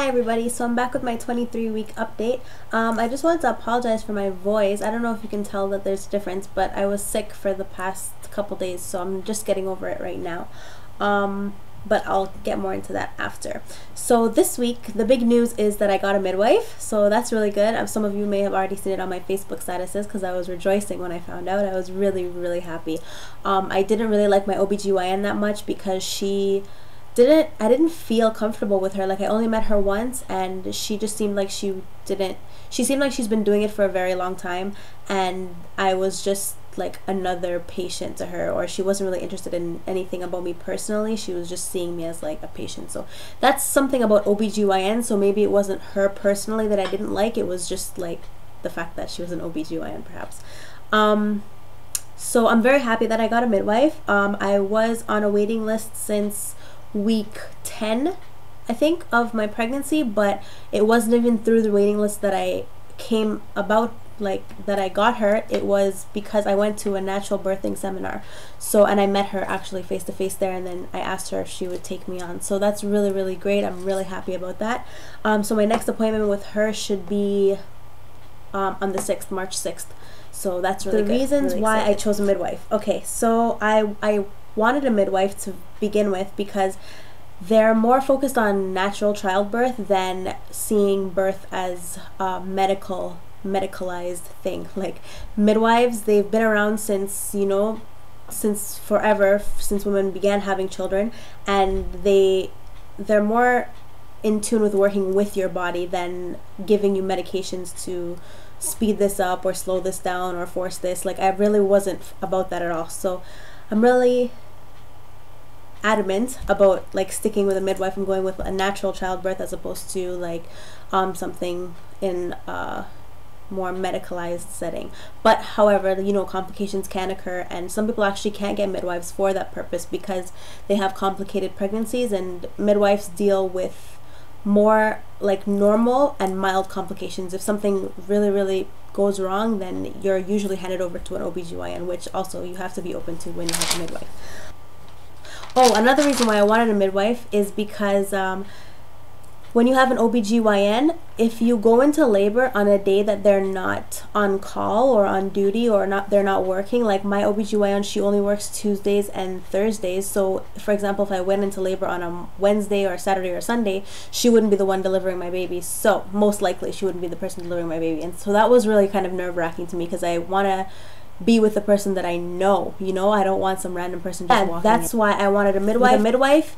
Hi everybody, so I'm back with my 23-week update. I just wanted to apologize for my voice. I don't know if you can tell that there's a difference, but I was sick for the past couple days, so I'm just getting over it right now. But I'll get more into that after. So this week, the big news is that I got a midwife, so that's really good. Some of you may have already seen it on my Facebook statuses because I was rejoicing when I found out. I was really happy. I didn't really like my OBGYN that much because I didn't feel comfortable with her. Like, I only met her once and she just seemed like she seemed like she's been doing it for a very long time, and I was just like another patient to her, or she wasn't really interested in anything about me personally. She was just seeing me as like a patient. So that's something about OBGYN. So maybe it wasn't her personally that I didn't like, it was just like the fact that she was an OBGYN perhaps. So I'm very happy that I got a midwife. I was on a waiting list since week 10, I think, of my pregnancy, but it wasn't even through the waiting list that I came about, like that I got her. It was because I went to a natural birthing seminar, and I met her actually face to face there, and then I asked her if she would take me on. So that's really great. I'm really happy about that. So my next appointment with her should be on the 6th, March 6th. So that's really good. The reasons why I chose a midwife. Okay, so I wanted a midwife to begin with because they're more focused on natural childbirth than seeing birth as a medicalized thing. Like, midwives, they've been around since, since forever, since women began having children, and they're more in tune with working with your body than giving you medications to speed this up or slow this down or force this. Like, I really wasn't about that at all. So I'm really adamant about like sticking with a midwife and going with a natural childbirth as opposed to like something in a more medicalized setting. But however, complications can occur, and some people actually can't get midwives for that purpose because they have complicated pregnancies, and midwives deal with more like normal and mild complications. If something really goes wrong, then you're usually handed over to an OBGYN, which also you have to be open to when you have a midwife. Oh, another reason why I wanted a midwife is because when you have an OBGYN, if you go into labor on a day that they're not on call or on duty or they're not working, like my OBGYN, she only works Tuesdays and Thursdays. So for example, if I went into labor on a Wednesday or Saturday or Sunday, she wouldn't be the one delivering my baby. So most likely she wouldn't be the person delivering my baby. And so that was really kind of nerve-wracking to me because I want to be with the person that I know. I don't want some random person just walking. That's why I wanted a midwife. With a midwife,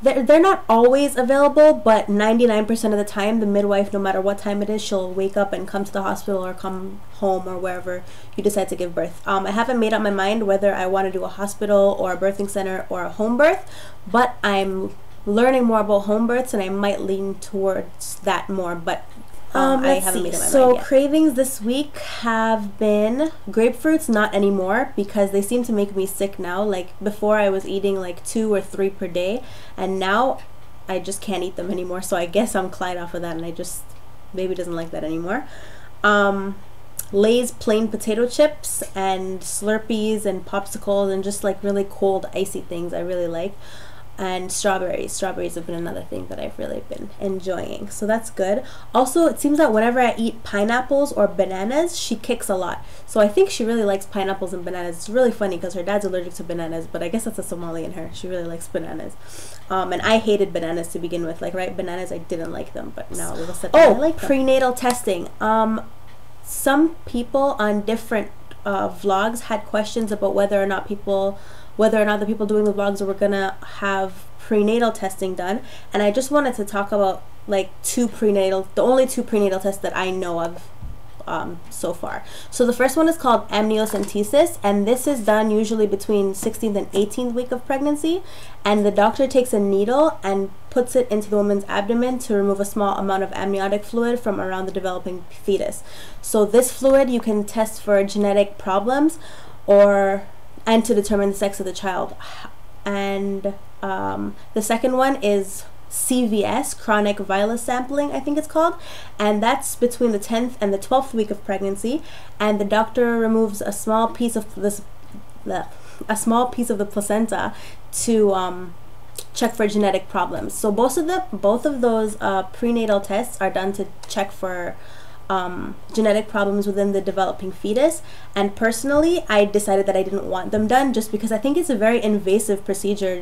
they're not always available, but 99% of the time, the midwife, no matter what time it is, she'll wake up and come to the hospital or come home or wherever you decide to give birth. I haven't made up my mind whether I want to do a hospital or a birthing center or a home birth, but I'm learning more about home births and I might lean towards that more, but I haven't made up my mind yet. Cravings this week have been grapefruits, not anymore because they seem to make me sick now. Like, before I was eating like 2 or 3 per day, and now I just can't eat them anymore. So I guess I'm clied off of that, and baby doesn't like that anymore. Lay's plain potato chips and Slurpees and popsicles and just like really cold icy things I really like. And strawberries have been another thing that I've really been enjoying, so that's good. Also, it seems that whenever I eat pineapples or bananas, she kicks a lot. So I think she really likes pineapples and bananas. It's really funny because her dad's allergic to bananas, but I guess that's a Somali in her. She really likes bananas. And I hated bananas to begin with. Like, bananas, I didn't like them, but now all of a sudden I like them. Prenatal testing. Some people on different vlogs had questions about whether or not the people doing the vlogs were gonna have prenatal testing done, and I just wanted to talk about like the only two prenatal tests that I know of so far. So the first one is called amniocentesis, and this is done usually between 16th and 18th week of pregnancy, and the doctor takes a needle and puts it into the woman's abdomen to remove a small amount of amniotic fluid from around the developing fetus. So this fluid you can test for genetic problems and to determine the sex of the child. And the second one is CVS, chronic villus sampling, I think it's called, and that's between the 10th and the 12th week of pregnancy, and the doctor removes a small piece of the placenta to check for genetic problems. So both of those prenatal tests are done to check for genetic problems within the developing fetus. And personally, I decided that I didn't want them done just because I think it's a very invasive procedure.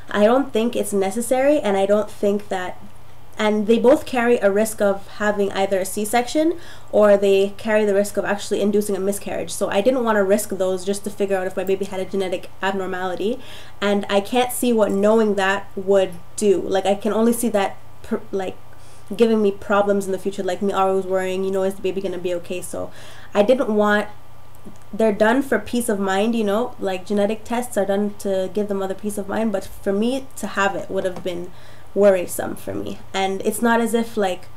I don't think it's necessary, and I don't think that, and they both carry a risk of having either a C-section, or they carry the risk of actually inducing a miscarriage. So I didn't want to risk those just to figure out if my baby had a genetic abnormality, and I can't see what knowing that would do. Like, I can only see that giving me problems in the future, like me always worrying, you know, is the baby gonna be okay? So I didn't want, they're done for peace of mind, you know, like genetic tests are done to give the mother peace of mind, but for me to have it would have been worrisome for me. And it's not as if like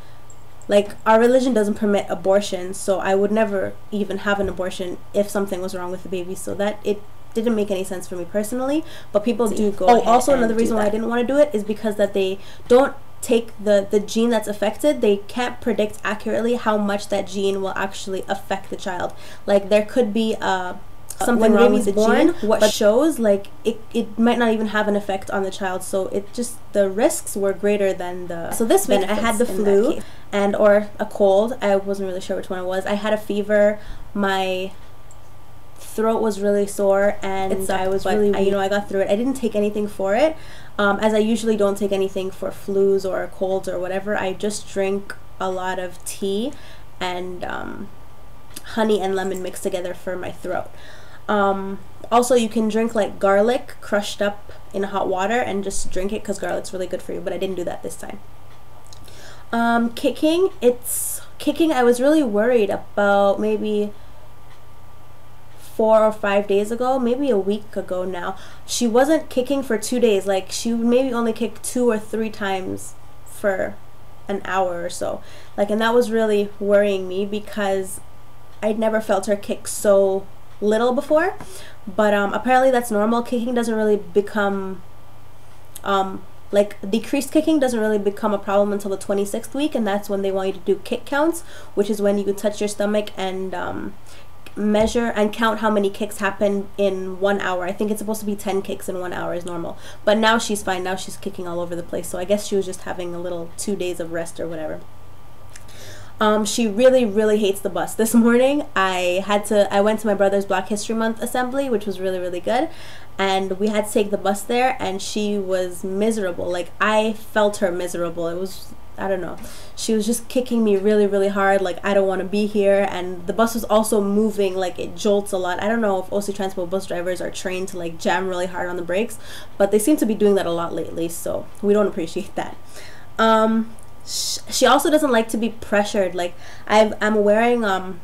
our religion doesn't permit abortion, so I would never even have an abortion if something was wrong with the baby. So that it didn't make any sense for me personally, but people do go ahead. Also another reason why I didn't want to do it is because that they don't take the gene that's affected. They can't predict accurately how much that gene will actually affect the child. Like, there could be something wrong with the gene, what shows like it might not even have an effect on the child. So it just, the risks were greater than the so this week I had the flu and or a cold. I wasn't really sure which one it was. I had a fever, my throat was really sore, and I was really weak. You know, I got through it. I didn't take anything for it, as I usually don't take anything for flus or colds or whatever. I just drink a lot of tea and honey and lemon mixed together for my throat. Also, you can drink like garlic crushed up in hot water and just drink it, because garlic's really good for you, but I didn't do that this time. Kicking, I was really worried about maybe 4 or 5 days ago, maybe a week ago now. She wasn't kicking for 2 days. Like, she would maybe only kick 2 or 3 times for an hour or so. Like, and that was really worrying me because I'd never felt her kick so little before. But apparently that's normal. Kicking doesn't really become like, decreased kicking doesn't really become a problem until the 26th week, and that's when they want you to do kick counts, which is when you touch your stomach and measure and count how many kicks happen in 1 hour. I think it's supposed to be 10 kicks in 1 hour is normal. But now she's fine. Now she's kicking all over the place. So I guess she was just having a little 2 days of rest or whatever. She really hates the bus. This morning I went to my brother's Black History Month assembly, which was really good, and we had to take the bus there, and she was miserable. Like, I felt her miserable. It was, I don't know, she was just kicking me really hard, like, I don't want to be here. And the bus was also moving, like, it jolts a lot. I don't know if OC Transport bus drivers are trained to like jam really hard on the brakes, but they seem to be doing that a lot lately, so we don't appreciate that. She also doesn't like to be pressured. Like, I'm wearing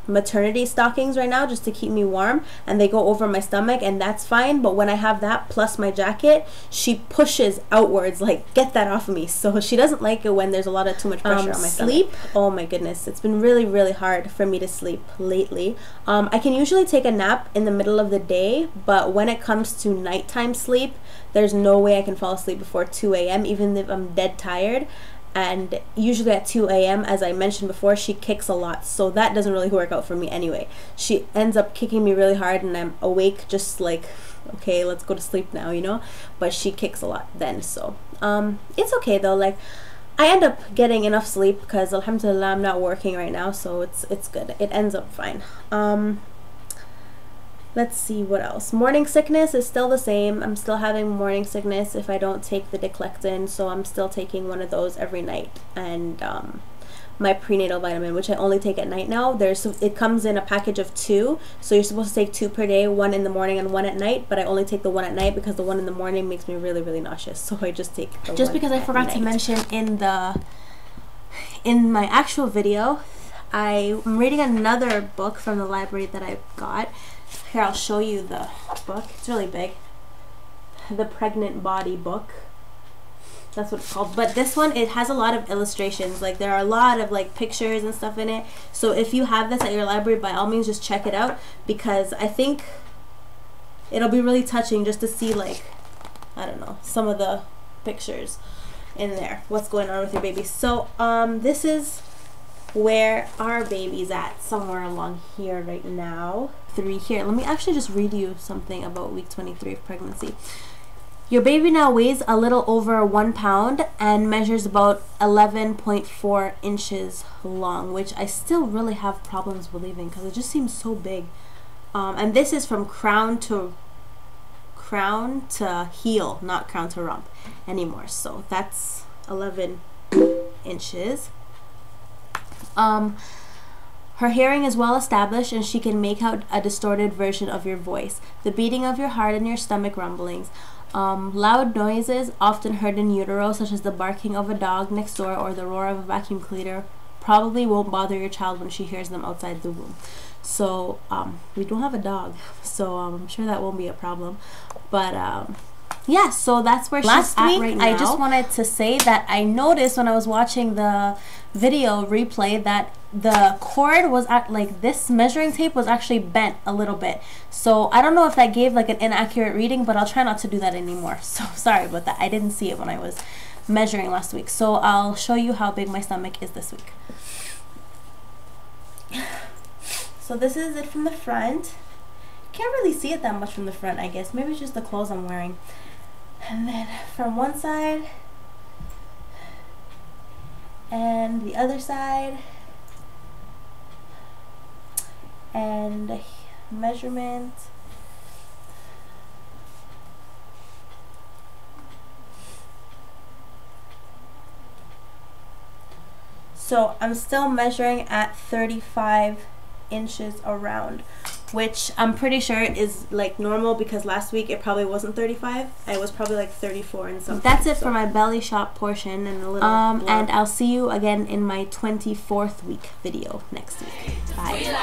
maternity stockings right now just to keep me warm, and they go over my stomach, and that's fine. But when I have that plus my jacket, she pushes outwards, like, get that off of me. So she doesn't like it when there's a lot of too much pressure on my sleep. Oh my goodness, it's been really hard for me to sleep lately. I can usually take a nap in the middle of the day, but when it comes to nighttime sleep, there's no way I can fall asleep before 2 a.m. even if I'm dead tired. And usually at 2 a.m., as I mentioned before, she kicks a lot, so that doesn't really work out for me anyway. She ends up kicking me really hard, and I'm awake just like, okay, let's go to sleep now, you know. But she kicks a lot then, so it's okay though. Like, I end up getting enough sleep because alhamdulillah I'm not working right now, so it's good. It ends up fine. Let's see what else. Morning sickness is still the same. I'm still having morning sickness if I don't take the Diclectin, so I'm still taking one of those every night. And my prenatal vitamin, which I only take at night now. It comes in a package of 2, so you're supposed to take 2 per day, 1 in the morning and 1 at night. But I only take the 1 at night because the 1 in the morning makes me really nauseous. So I just take the just because I forgot to mention in my actual video, I'm reading another book from the library that I got. Here, I'll show you the book. It's really big. The Pregnant Body book. That's what it's called. But this one, it has a lot of illustrations. Like, there are a lot of like pictures and stuff in it. So if you have this at your library, by all means just check it out, because I think it'll be really touching just to see, like, I don't know, some of the pictures in there. What's going on with your baby. So this is where our baby's at, somewhere along here right now. 3 here. Let me actually just read you something about week 23 of pregnancy. Your baby now weighs a little over 1 pound and measures about 11.4 inches long, which I still really have problems believing because it just seems so big. And this is from crown to heel, not crown to rump anymore. So that's 11 inches. Her hearing is well established and she can make out a distorted version of your voice, the beating of your heart and your stomach rumblings. Loud noises often heard in utero, such as the barking of a dog next door or the roar of a vacuum cleaner, probably won't bother your child when she hears them outside the womb. So we don't have a dog, so I'm sure that won't be a problem. But yeah, so that's where she's at right now. I just wanted to say that I noticed when I was watching the video replay that the cord was at, like, this measuring tape was actually bent a little bit. So I don't know if that gave like an inaccurate reading, but I'll try not to do that anymore. So sorry about that. I didn't see it when I was measuring last week. So I'll show you how big my stomach is this week. So this is it from the front. Can't really see it that much from the front, I guess. Maybe it's just the clothes I'm wearing. And then from one side and the other side, and measurement. So I'm still measuring at 35 inches around, which I'm pretty sure is like normal because last week it probably wasn't 35. It was probably like 34 and something. That's it for my belly shop portion and a little and I'll see you again in my 24th week video next week. Bye.